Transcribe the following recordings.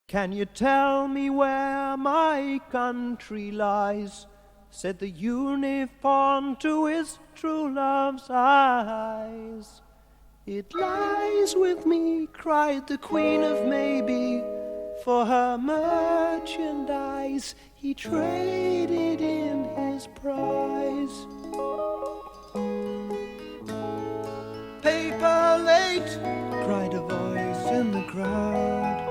Can you tell me where my country lies? Said the uniform to his true love's eyes. It lies with me, cried the Queen of Maybe. For her merchandise he traded in his prize. Paper late, cried a voice in the crowd.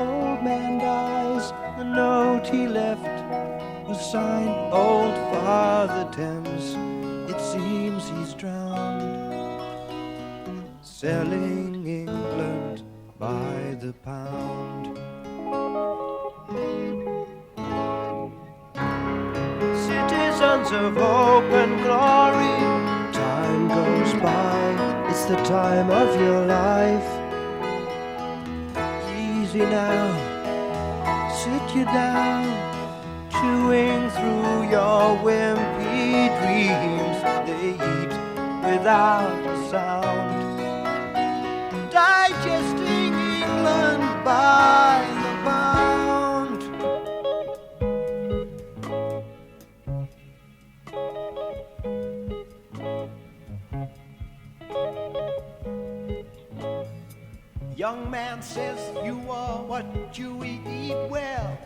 Old man dies, the note he left was signed Old Father Thames. It seems he's drowned, selling England by the pound. Citizens of hope and glory, time goes by, it's the time of your life. Easy now, sit you down, chewing through your wimpy dreams. They eat without a sound, digesting England by the pound. Young man says you are what you eat well.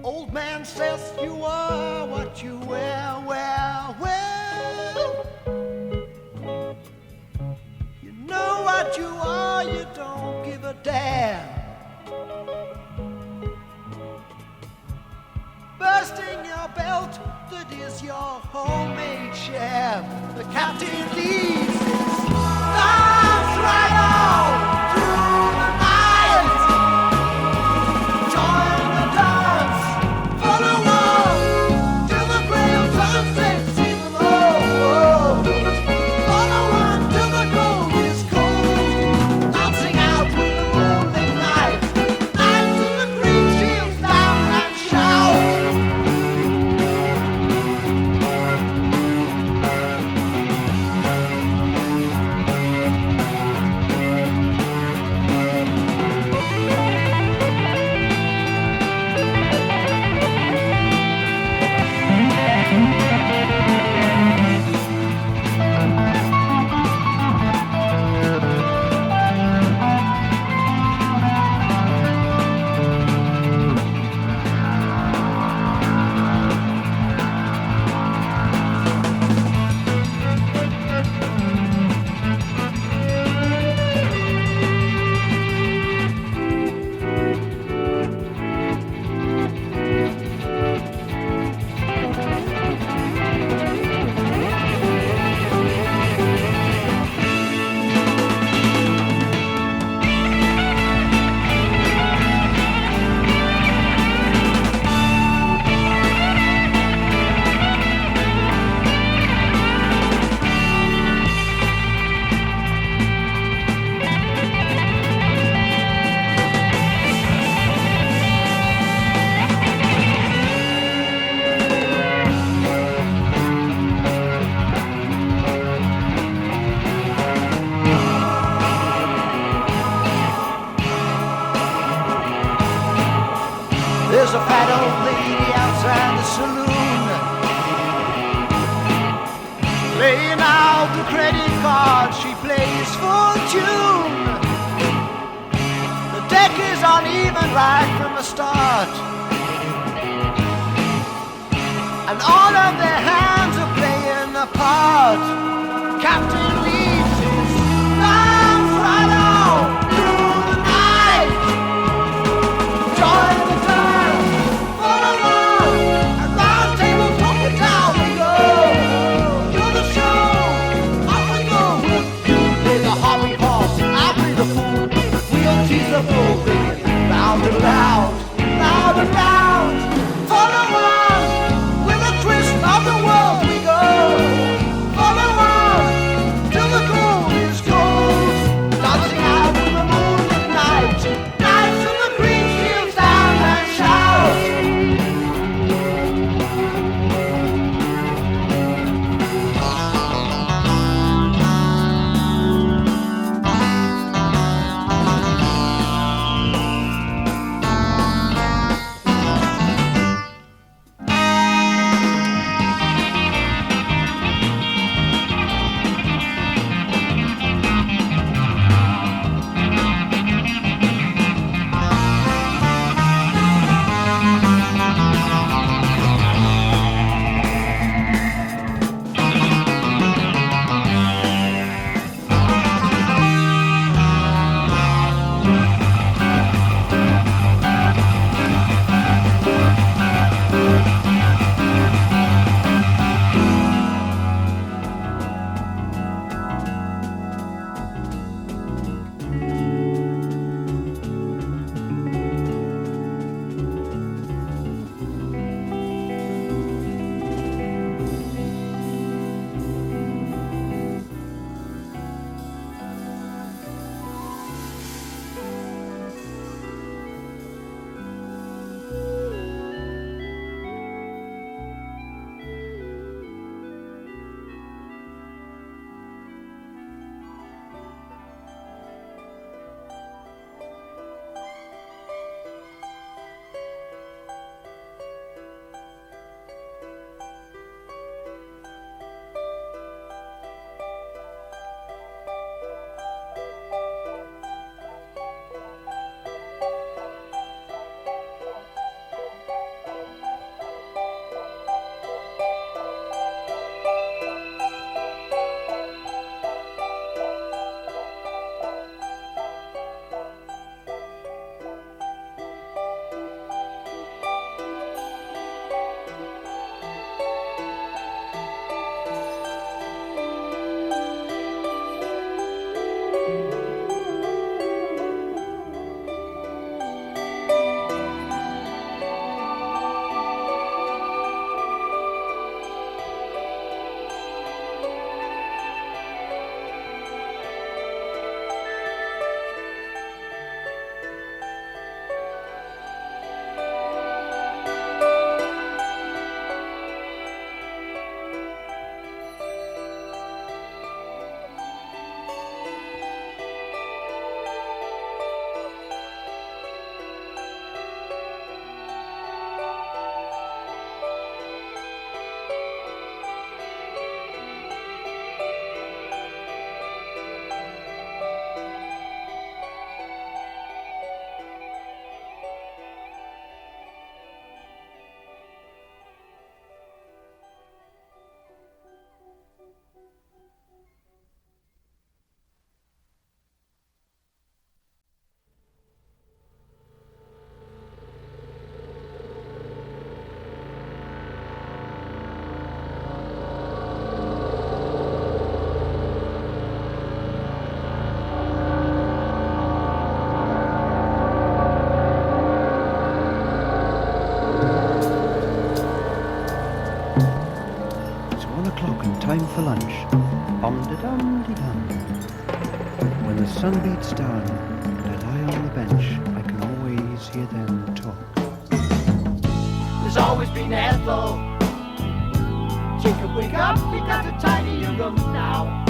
Old man says you are what you wear, well, well. You know what you are, you don't give a damn. Bursting your belt, that is your homemade sham. The captain leads his dance right on through the night. Join the dance, follow on till the gray of sunset sees the road. Follow on till the gold is cold, dancing out with the moonlit night. Night till the green shields down and shout. There's a fat old lady outside the saloon, laying out the credit card, she plays for June. The deck is uneven right from the start, and all of their hands are playing a part. Captain leads his dance right on through the night. Join the dance, follow on, and round table talking down we go. You're the show, off we go. Play the hoppy horse, I'll play the fool. We'll tease the bull, baby, loud and loud, loud and loud. Follow on, with a twist of the world we go. Follow on, till the for lunch. Om-de-dum-de-dum. When the sun beats down and I lie on the bench, I can always hear them talk. There's always been Ethel. Jacob, wake up, we got to tidy your room now.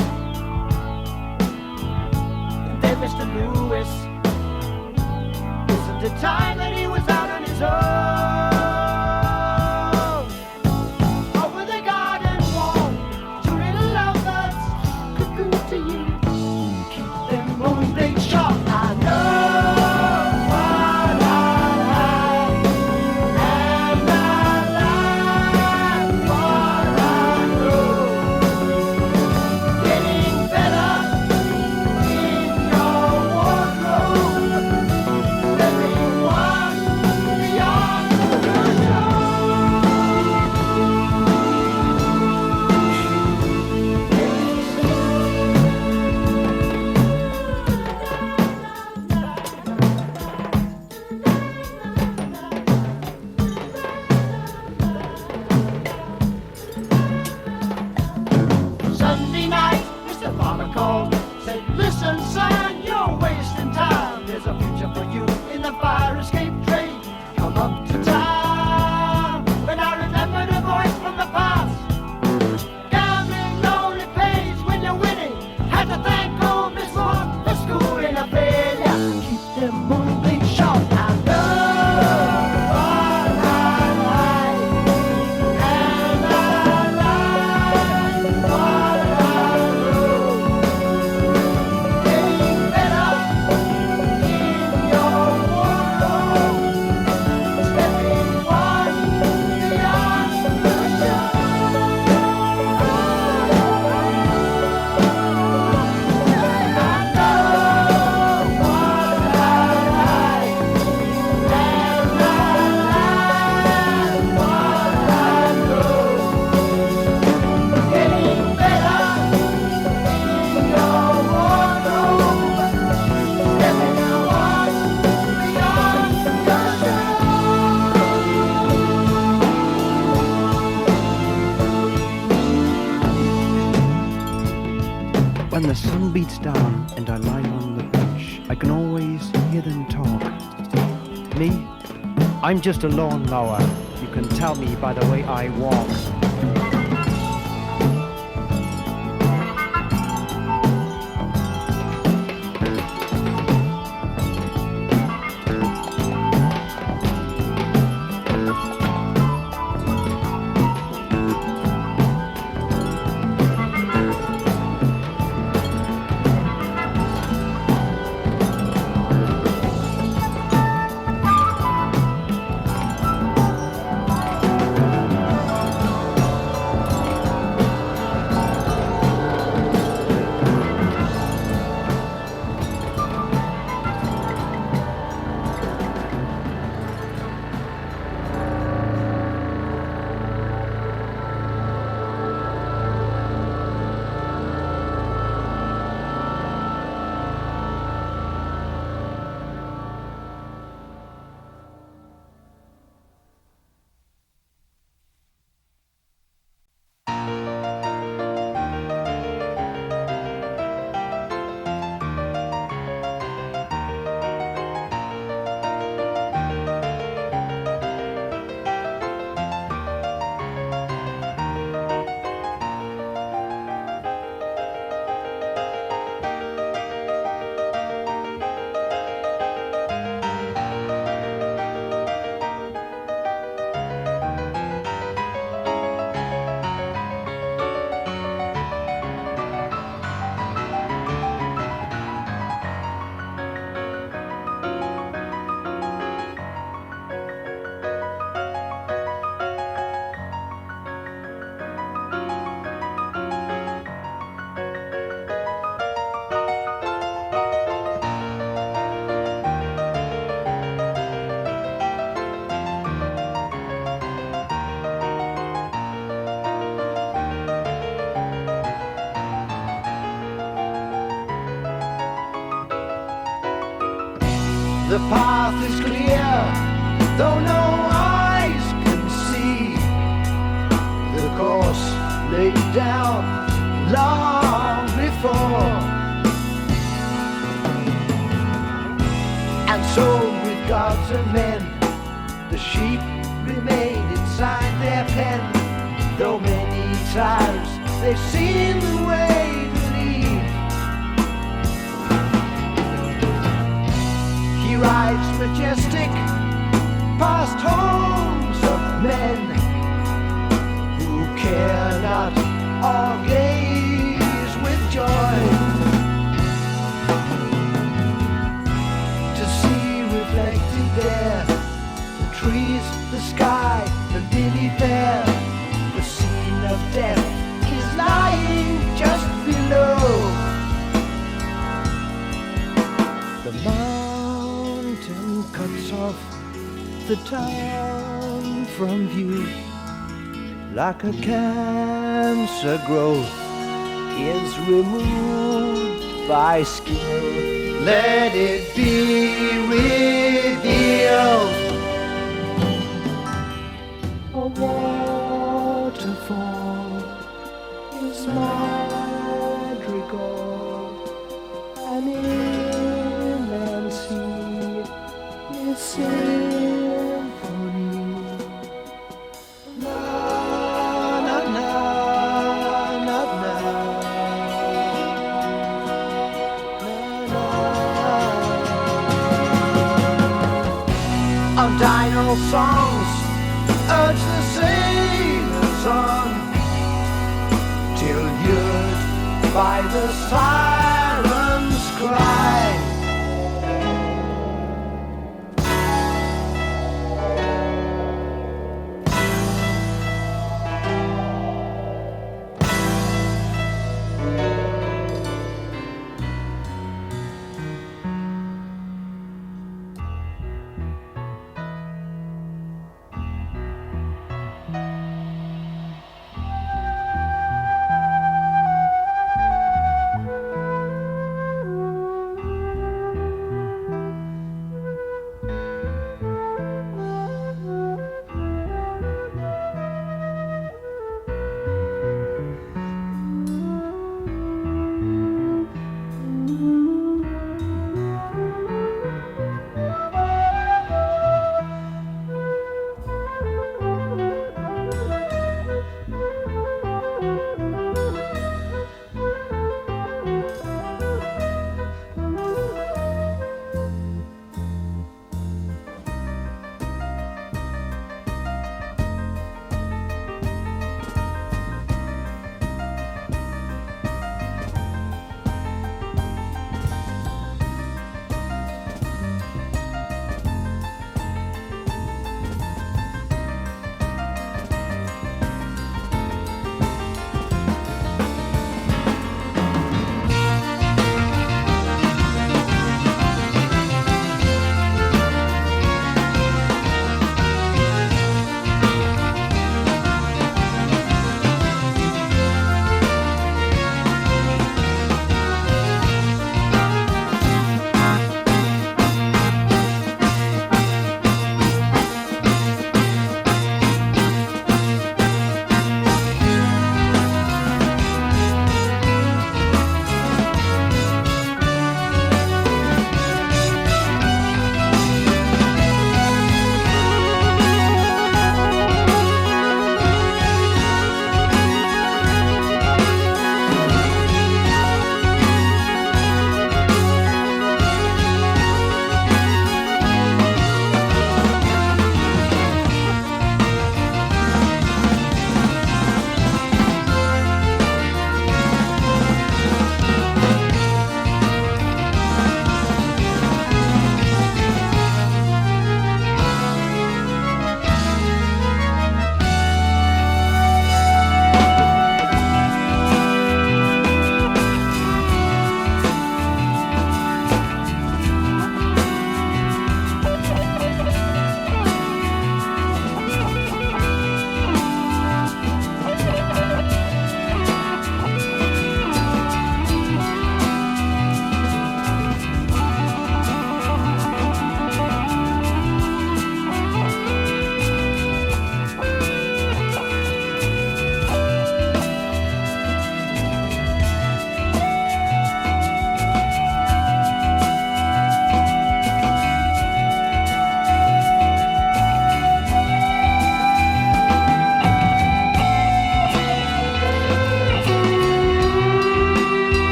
And then Mr. Lewis, isn't it time that he was out on his own? Over the garden wall, two little lovebirds, cuckoo to you. Keep them moonblades sharp, I know. When the sun beats down and I lie on the bench, I can always hear them talk. Me? I'm just a lawnmower. You can tell me by the way I walk. The path is clear, though no eyes can see. The course laid down long before. And so with gods and men, the sheep remained inside their pen, though many times they've seen the way to leave. He rides majestic past homes of men who care not or gaze with joy to see reflected there the trees, the sky, the lily fair. The scene of death is lying just below. The mountain cuts off the town from view, like a cancer growth is removed by skill. Let it be revealed. A waterfall is madrigal, an inland sea is symphony. Na na na na na. Our dino songs urge the sailors on, till lured by the siren's cry.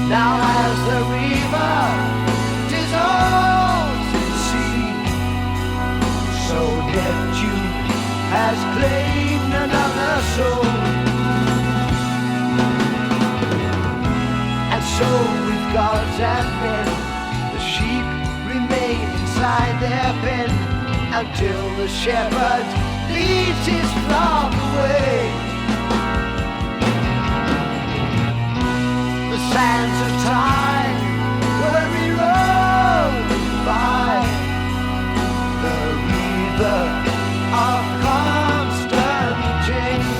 Now as the river dissolves in sea, so Neptune has claimed another soul. And so with gods and men, the sheep remain inside their pen until the shepherd leads his flock away. The sands of time were eroded by the river of constant change.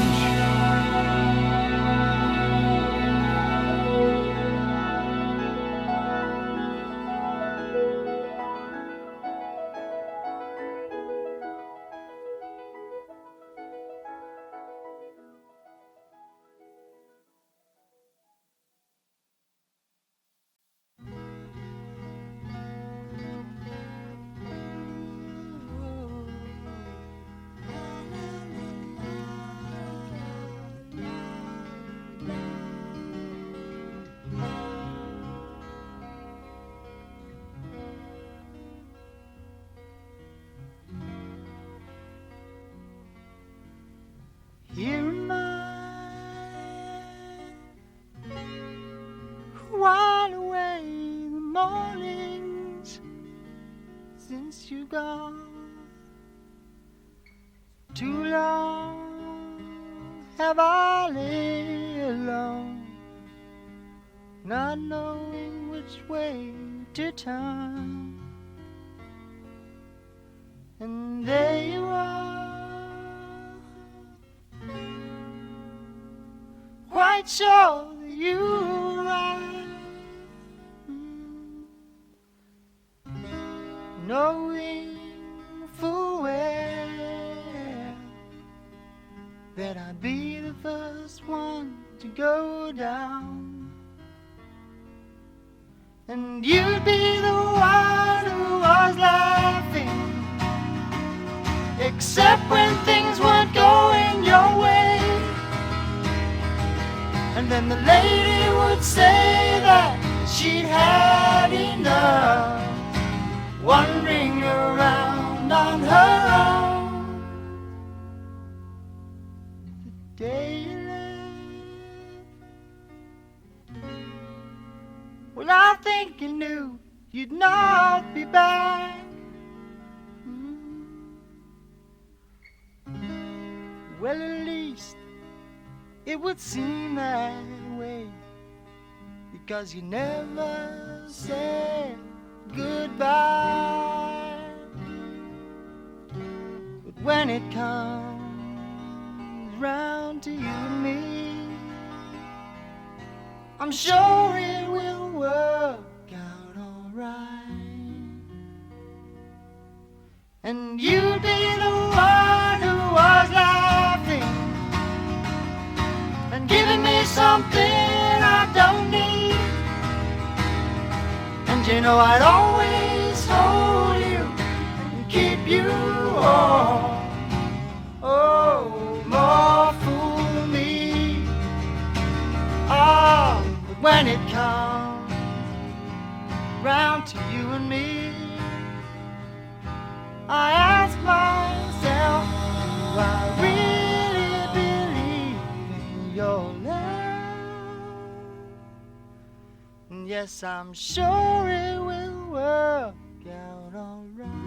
Here am I, while away the mornings since you've gone. Too long have I lay alone, not knowing which way to turn. And there you are, quite sure that you were right, knowing full well that I'd be the first one to go down, and you'd be the one who was laughing, except when things weren't going your way. And then the lady would say that she'd had enough, wandering around on her own. The day you left, well, I think you knew you'd not be back. Well, at least it would seem that way, because you never said goodbye. But when it comes round to you and me, I'm sure it will work out alright. And you'll be the one who was laughing and giving me something I don't need. And you know I'd always hold you and keep you warm. Oh, more fool me. Oh, but when it comes round to you and me, I ask myself, do I really believe in your love? And yes, I'm sure it will work out alright.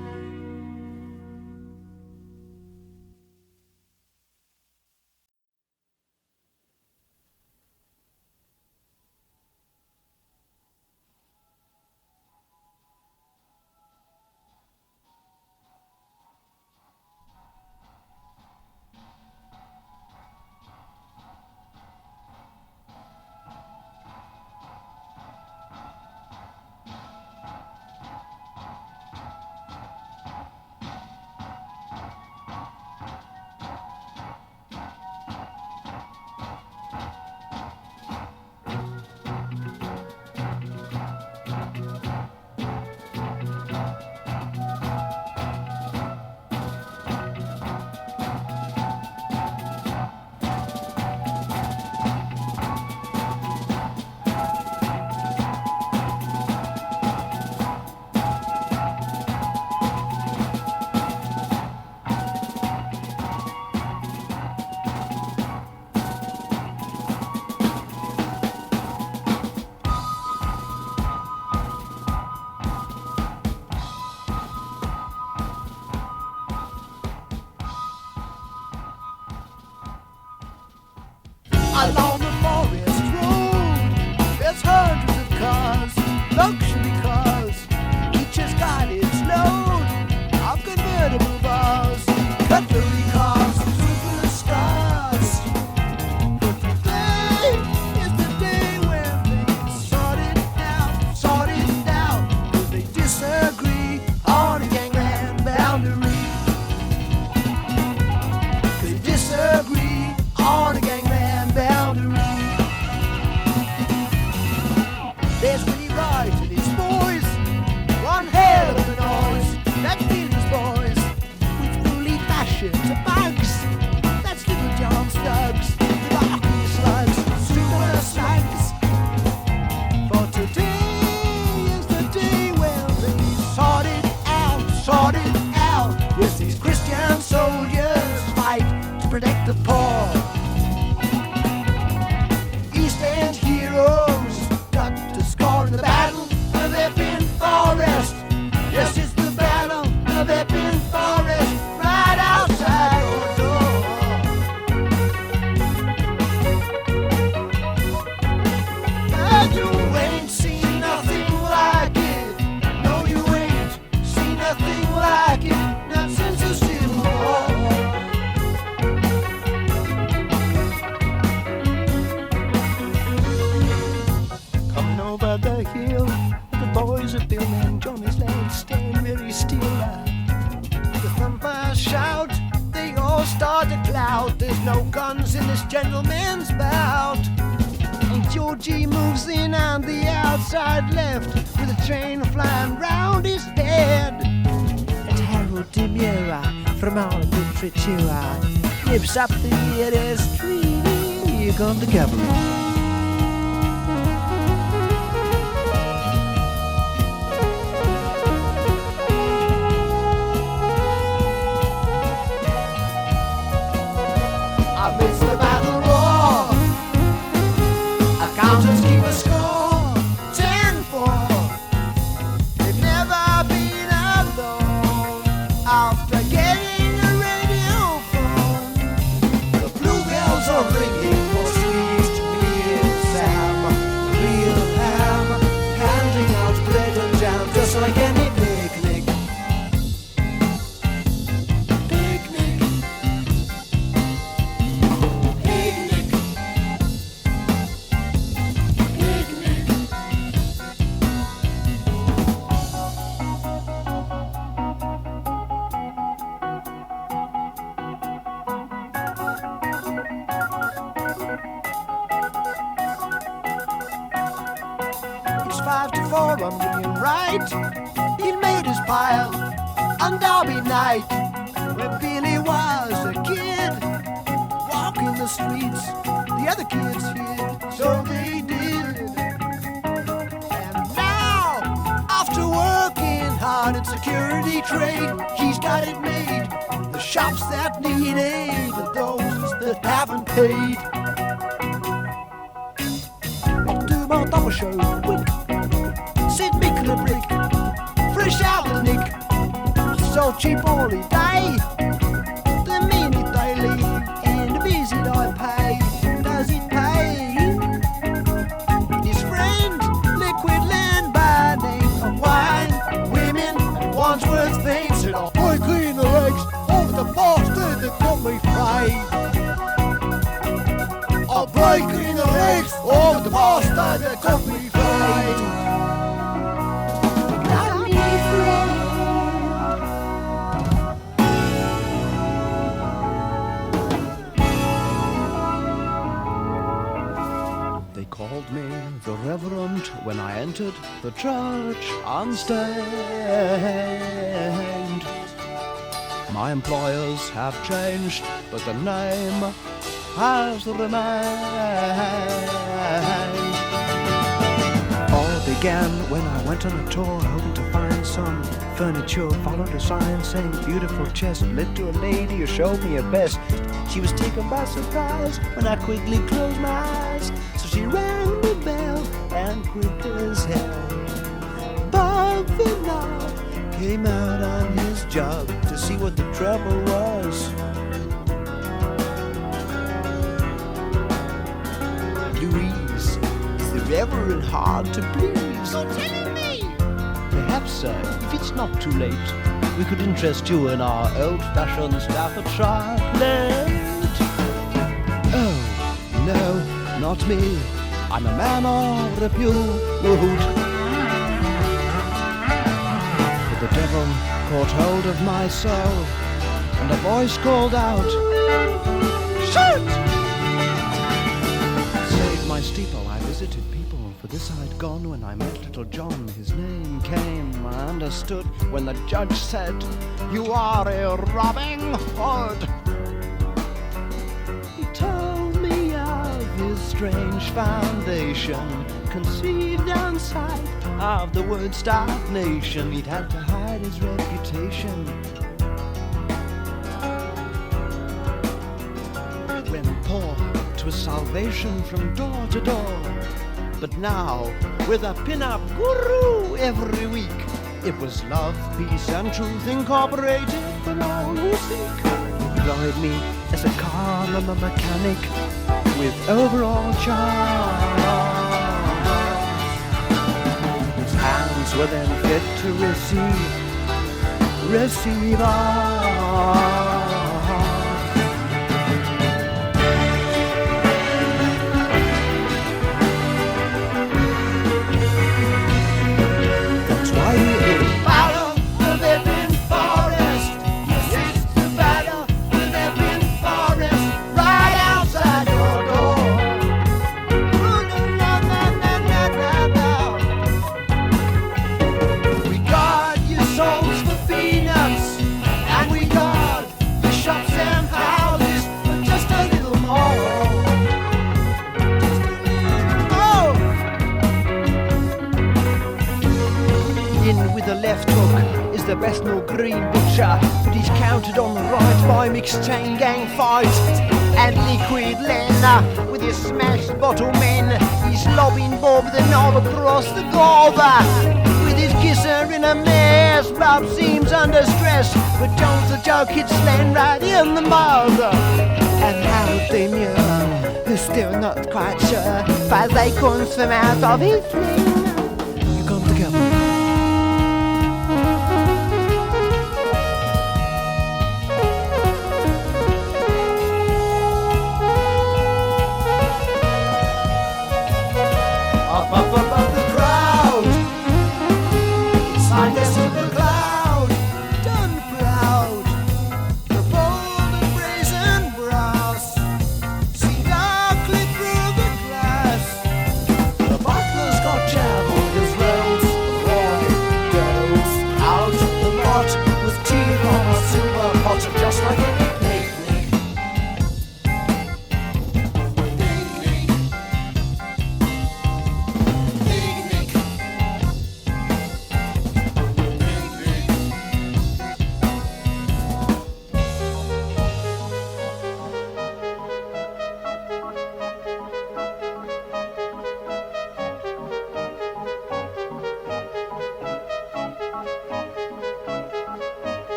There's Willie Wright and his boys. One hell of a noise. That's Billy's boys. With fully fashioned bugs. That's Little John Stugs. The Barking Slugs. Super Slugs. For today is the day when they sort it out. Yes, these Christian soldiers fight to protect the poor. East End heroes got to score in the battle of Epping Forest. Yes, it's the battle of Epping Forest, right outside your door. And you ain't seen nothing like it. No, you ain't seen nothing like it. Not since the Civil War. Coming over the hill, the boys of Bill and Johnny's legs stand very still. The thumpers shout, they all start to clout. There's no guns in this gentleman's bout. And Georgie moves in on the outside left, with a chain flying round his head. And Harold Demura from our literature lips up the theater street. Here come the cavalry. Amidst the battle roar, accountants keep a score, 10-4. They've never been alone after getting a radio phone. The bluebells are ringing for sweet real Sam, real ham, handing out bread and jam just like any picnic. It's 5-4 on William Wright. He made his pile on Derby night, where Billy was a kid, walking the streets. The other kids hid, so they did. And now, after working hard in security trade, he's got it made. The shops that need aid and those that haven't paid. I'll do my double show quick. Sid Micklebrick, fresh out the nick. So cheap all the day. The minute they leave and the visit I pay. Does it pay? His friend, liquid land by name of wine, women, and Wandsworth fame said I'll break in the legs of the bastard that got me frayed. I'll break in the legs of the bastard that got me frayed. They called me the Reverend when I entered the church unstained. My employers have changed, but the name has remained. All began when I went on a tour, hoping to find some furniture. Followed a sign saying beautiful chest, led to a lady who showed me her best. She was taken by surprise when I quickly closed my eyes. So she rang the bell, and quick as hell Bob Vinod came out on his job to see what the trouble was. Louise, is the Reverend hard to please? So tell me. Perhaps, sir, if it's not too late, we could interest you in our old-fashioned Staffordshire plate. Oh, no, not me. I'm a man of repute. But the devil caught hold of my soul, and a voice called out, "Shoot!" Save my steeple, I visited people for this I'd gone when I met little John. His name came, I understood, when the judge said, "You are a Robin Hood." He told me of his strange foundation, conceived outside of the word-starved nation. He'd had to hide his reputation. When poor, 'twas salvation from door to door. But now, with a pin-up guru every week, it was love, peace and truth incorporated for all who seek. He employed me as a car mechanic with overall charm. His hands were then fit to receive all. The best no green butcher, but he's counted on the right by mixed chain gang fights and liquid Lena with his smashed bottle men. He's lobbing Bob the knob across the Gulver with his kisser in a mess. Bob seems under stress, but John's the joke hits Len right in the mouth. And how they knew, they're still not quite sure. 5 acorns from out of his sling. You come together.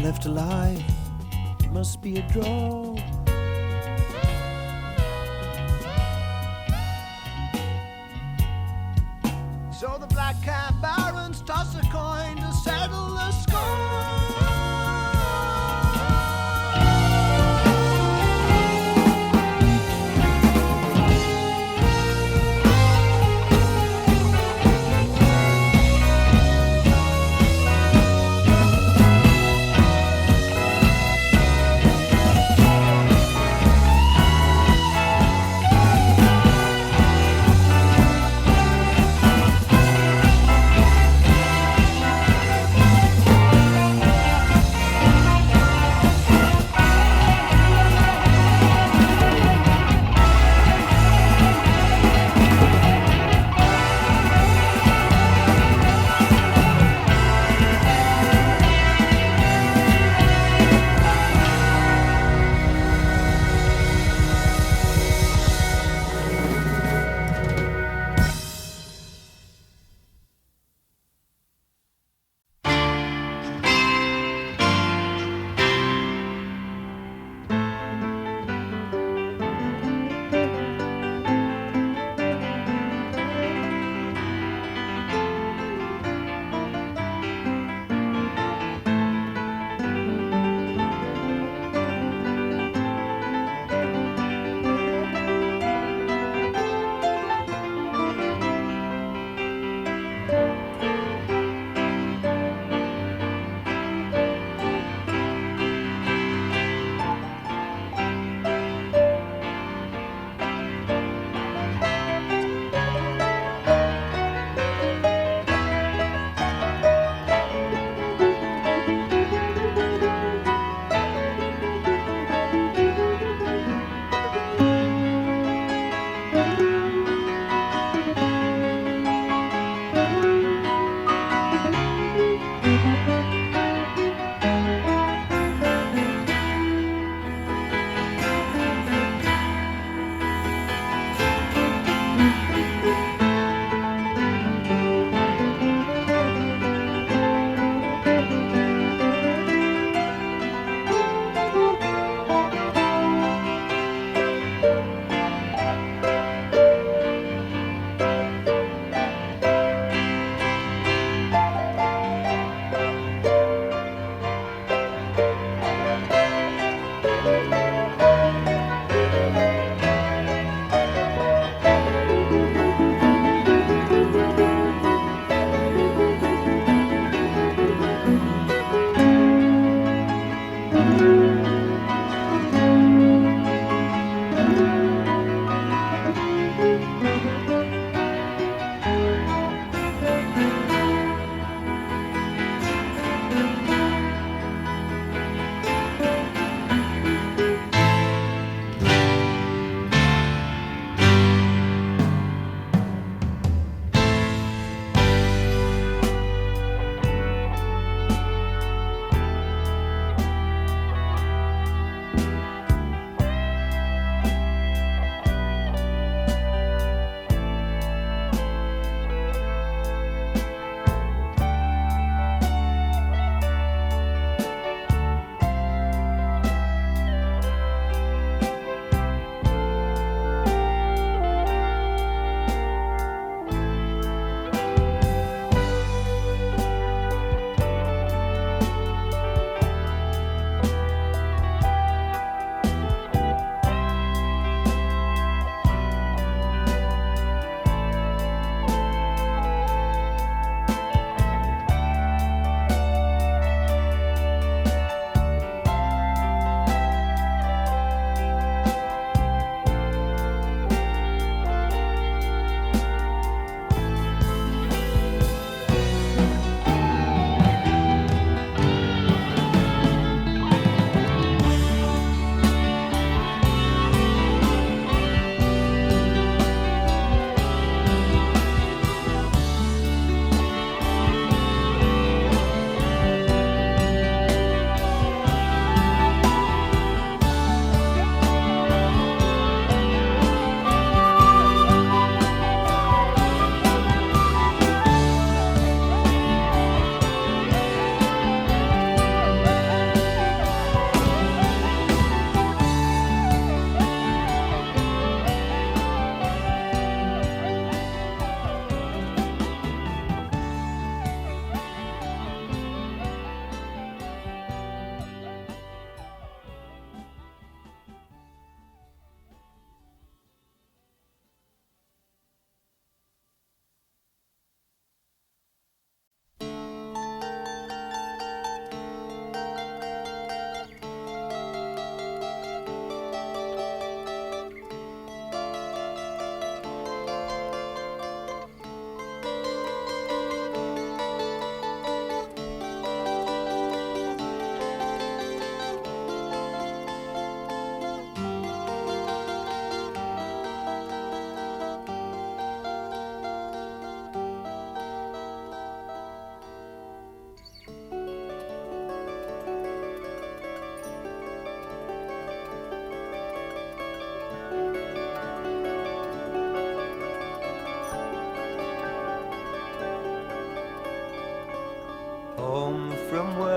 Left alive, must be a draw. So the black cat barons toss a coin to settle the score.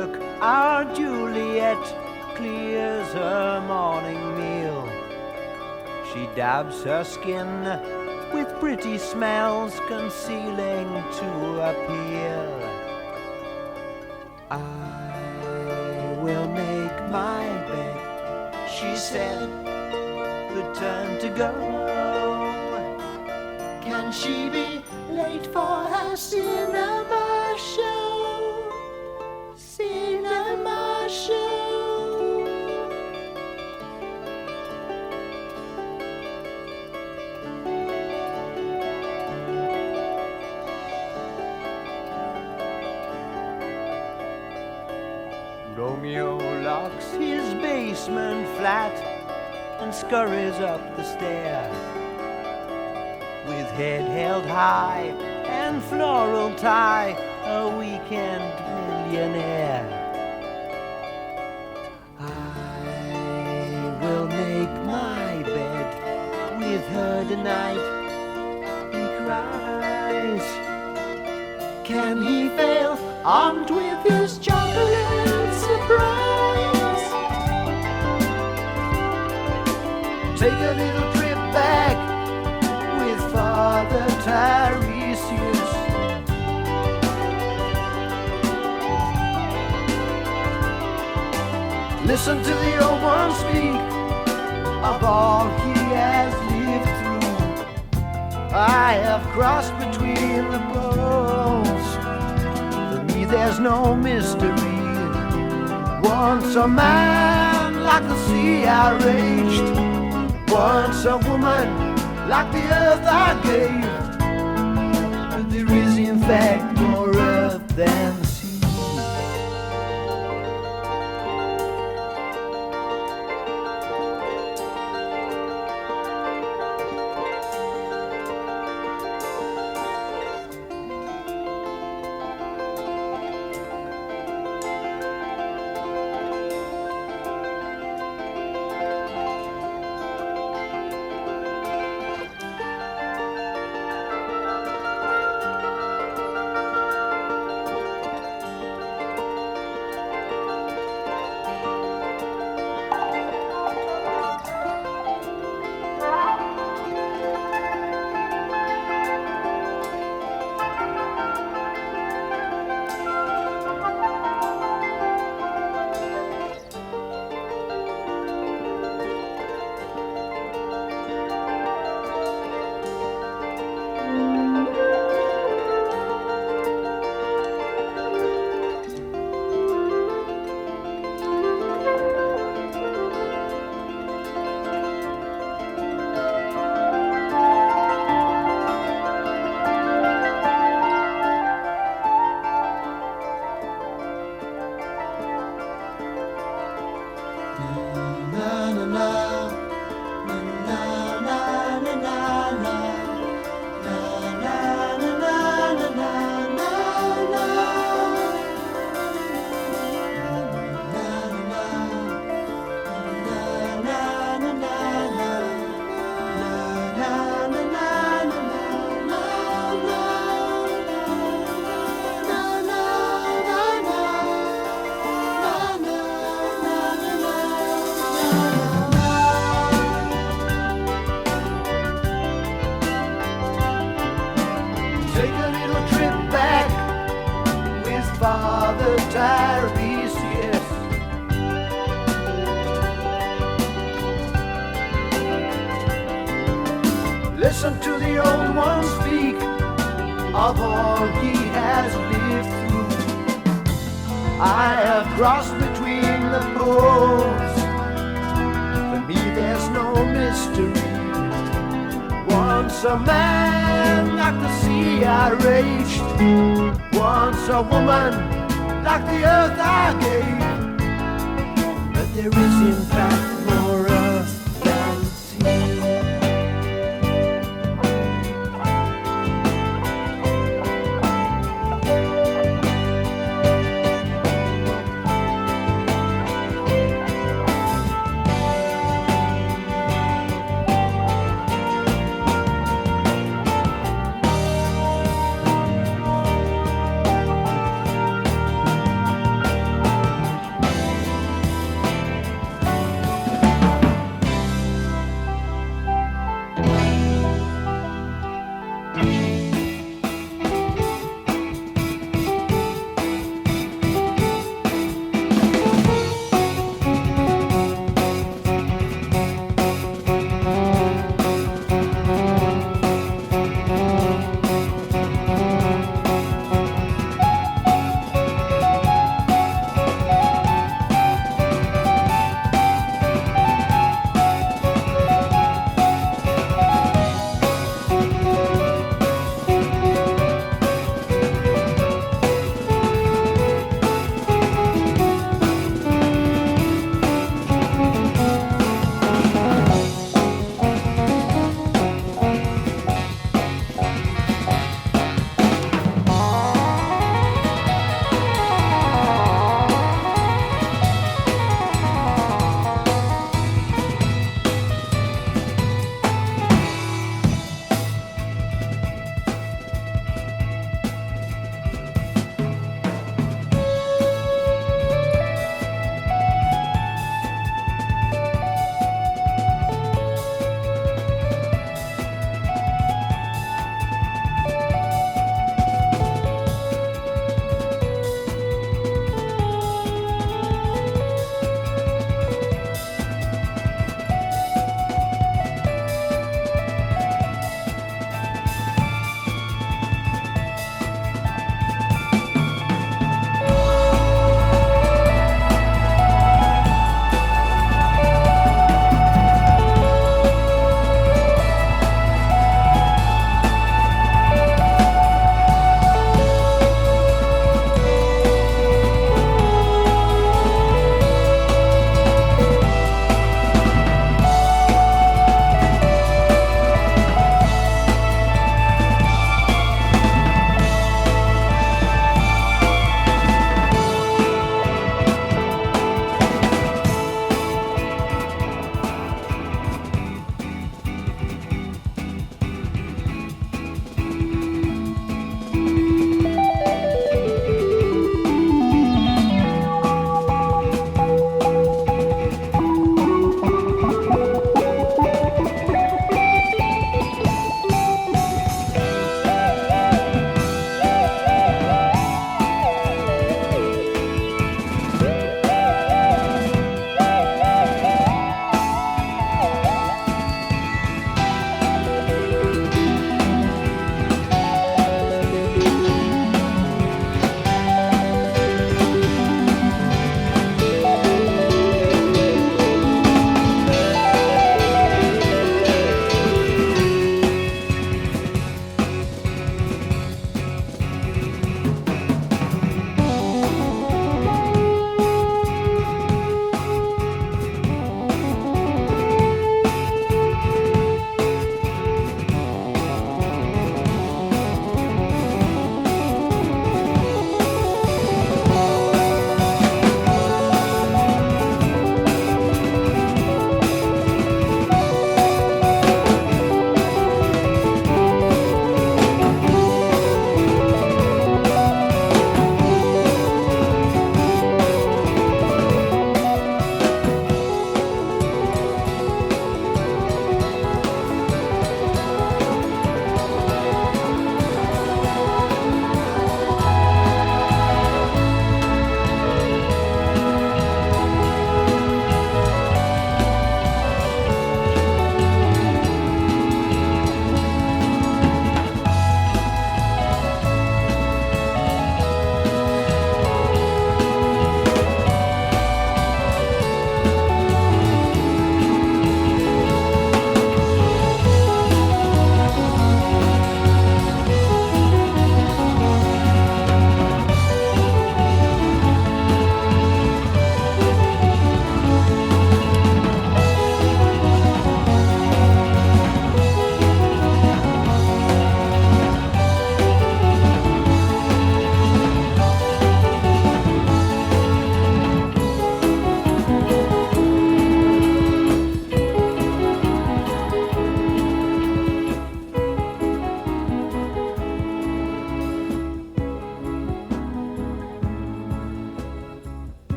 work, our Juliet clears her morning meal. She dabs her skin with pretty smells, concealing to appeal. I will make my bed, she said, the turn to go. Can she be late for her cinema show? Cinema show. Romeo locks his basement flat and scurries up the stair. With head held high and floral tie, a weekend millionaire. I will make my bed with her tonight, he cries. Can he fail, armed with his chocolate surprise? Take a little trip back with Father Tiresias. Listen to the old one speak of all he has lived through. I have crossed between the poles. For me there's no mystery. Once a man like the sea I raged, once a woman like the earth I gave. But there is in fact more earth than sea. Take a little trip back with Father Tiresias. Listen to the old one speak of all he has lived through. I have crossed between the poles. For me there's no mystery. Once a man like the sea I raged, once a woman like the earth I gave. But there is in fact more earth than sea.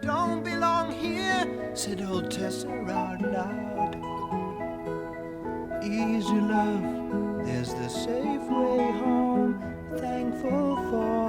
don't belong here, said old Tessa out loud. Easy love, there's the safe way home, thankful for